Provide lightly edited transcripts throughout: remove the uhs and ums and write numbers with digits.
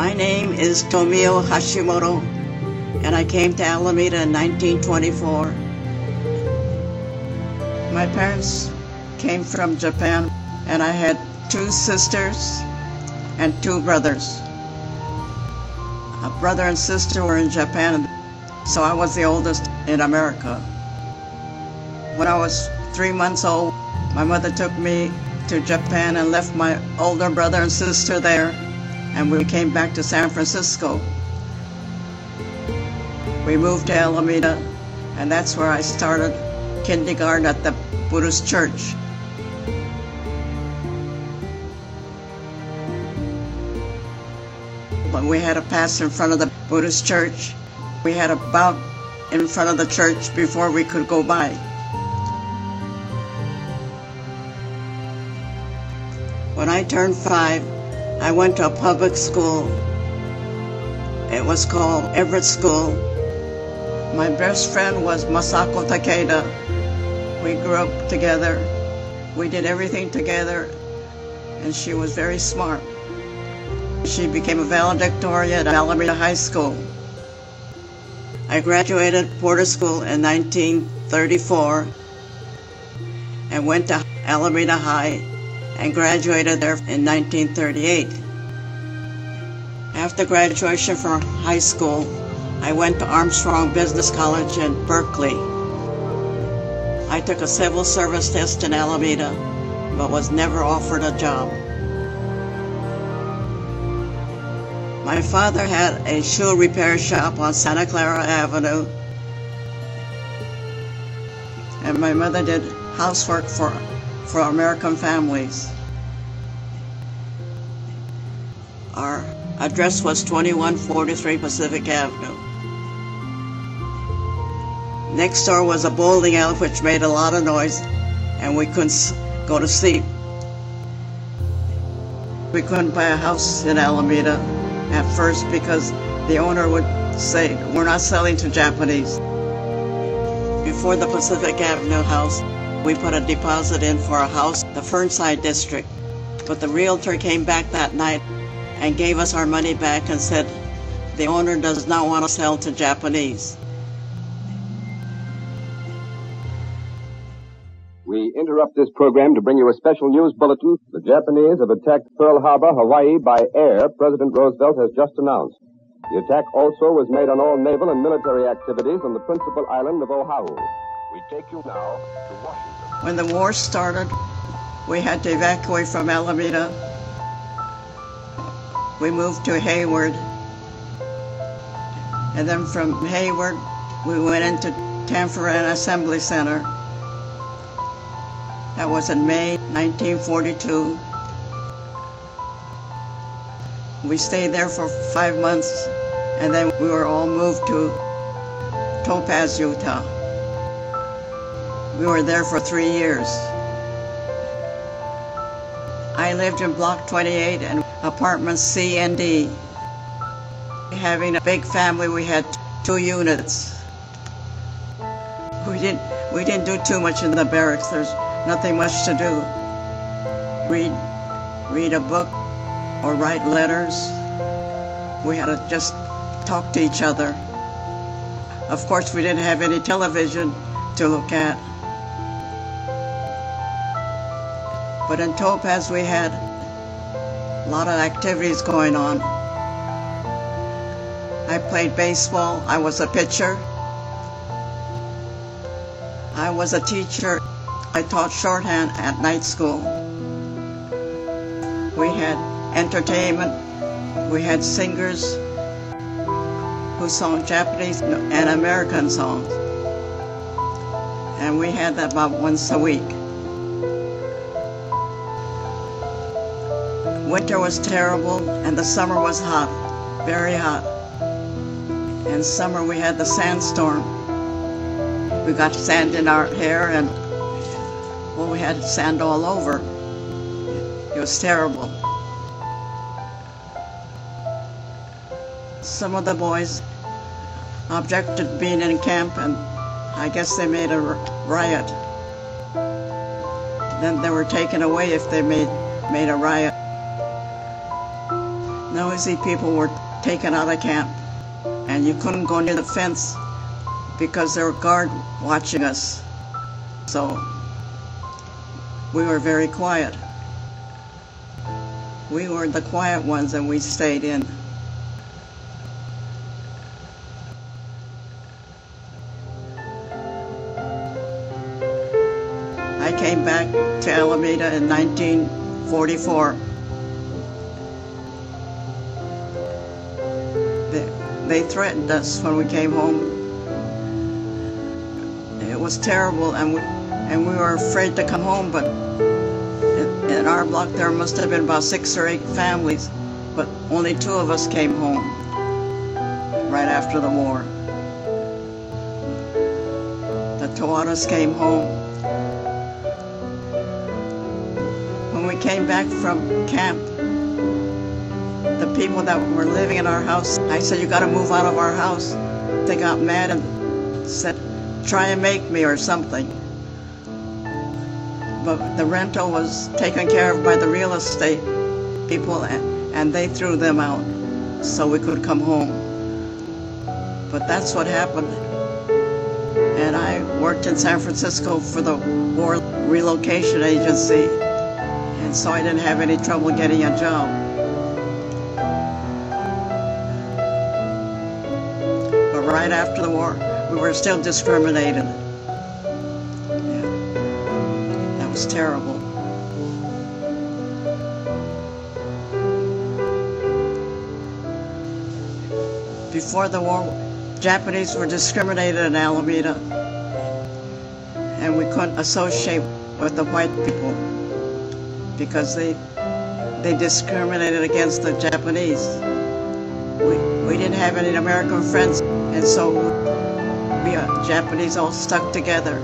My name is Tomiyo Hashimoto, and I came to Alameda in 1924. My parents came from Japan, and I had 2 sisters and 2 brothers. A brother and sister were in Japan, so I was the oldest in America. When I was 3 months old, my mother took me to Japan and left my older brother and sister there, and we came back to San Francisco. We moved to Alameda, and that's where I started kindergarten at the Buddhist church. When we had to pass in front of the Buddhist church, we had to bow in front of the church before we could go by. When I turned 5, I went to a public school. It was called Everett School. My best friend was Masako Takeda. We grew up together. We did everything together, and she was very smart. She became a valedictorian at Alameda High School. I graduated Porter School in 1934 and went to Alameda High and graduated there in 1938. After graduation from high school, I went to Armstrong Business College in Berkeley. I took a civil service test in Alameda, but was never offered a job. My father had a shoe repair shop on Santa Clara Avenue, and my mother did housework for American families. Our address was 2143 Pacific Avenue. Next door was a bowling alley which made a lot of noise, and we couldn't go to sleep. We couldn't buy a house in Alameda at first because the owner would say, "We're not selling to Japanese." Before the Pacific Avenue house, we put a deposit in for a house in the Fernside district, but the realtor came back that night and gave us our money back and said the owner does not want to sell to Japanese. We interrupt this program to bring you a special news bulletin. The Japanese have attacked Pearl Harbor, Hawaii by air, President Roosevelt has just announced. The attack also was made on all naval and military activities on the principal island of Oahu. We take you now to Washington. When the war started, we had to evacuate from Alameda. We moved to Hayward, and then from Hayward, we went into Tanforan Assembly Center. That was in May 1942. We stayed there for 5 months, and then we were all moved to Topaz, Utah. We were there for 3 years. I lived in Block 28 and apartments C and D. Having a big family, we had 2 units. We didn't do too much in the barracks. There's nothing much to do. Read a book or write letters. We had to just talk to each other. Of course, we didn't have any television to look at. But in Topaz, we had a lot of activities going on. I played baseball. I was a pitcher. I was a teacher. I taught shorthand at night school. We had entertainment. We had singers who sang Japanese and American songs. And we had that about once a week. Winter was terrible, and the summer was hot, very hot. In summer, we had the sandstorm. We got sand in our hair, and well, we had sand all over. It was terrible. Some of the boys objected to being in camp, and I guess they made a riot. Then they were taken away if they made a riot. Noisy people were taken out of camp, and you couldn't go near the fence because there were guards watching us. So we were very quiet. We were the quiet ones, and we stayed in. I came back to Alameda in 1944. They threatened us when we came home. It was terrible, and we were afraid to come home, but in our block there must have been about 6 or 8 families, but only 2 of us came home right after the war. The Tawatas came home. When we came back from camp, the people that were living in our house, I said, "You got to move out of our house." They got mad and said, "Try and make me," or something. But the rental was taken care of by the real estate people, and they threw them out so we could come home. But that's what happened. And I worked in San Francisco for the War Relocation Agency, and so I didn't have any trouble getting a job. But right after the war, we were still discriminated. Yeah. That was terrible. Before the war, Japanese were discriminated in Alameda, and we couldn't associate with the white people because they discriminated against the Japanese. We didn't have any American friends, and so we Japanese all stuck together.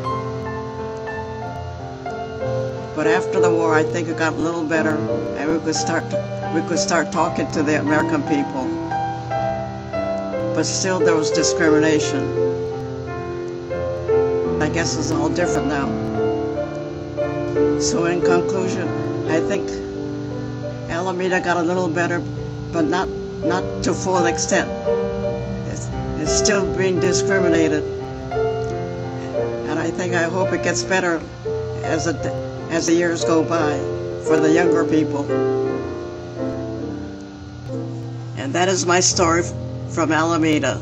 But after the war, I think it got a little better, and we could start talking to the American people. But still, there was discrimination. I guess it's all different now. So in conclusion, I think Alameda got a little better, but not to full extent. It's still being discriminated, and I hope it gets better as the years go by for the younger people. And that is my story from Alameda.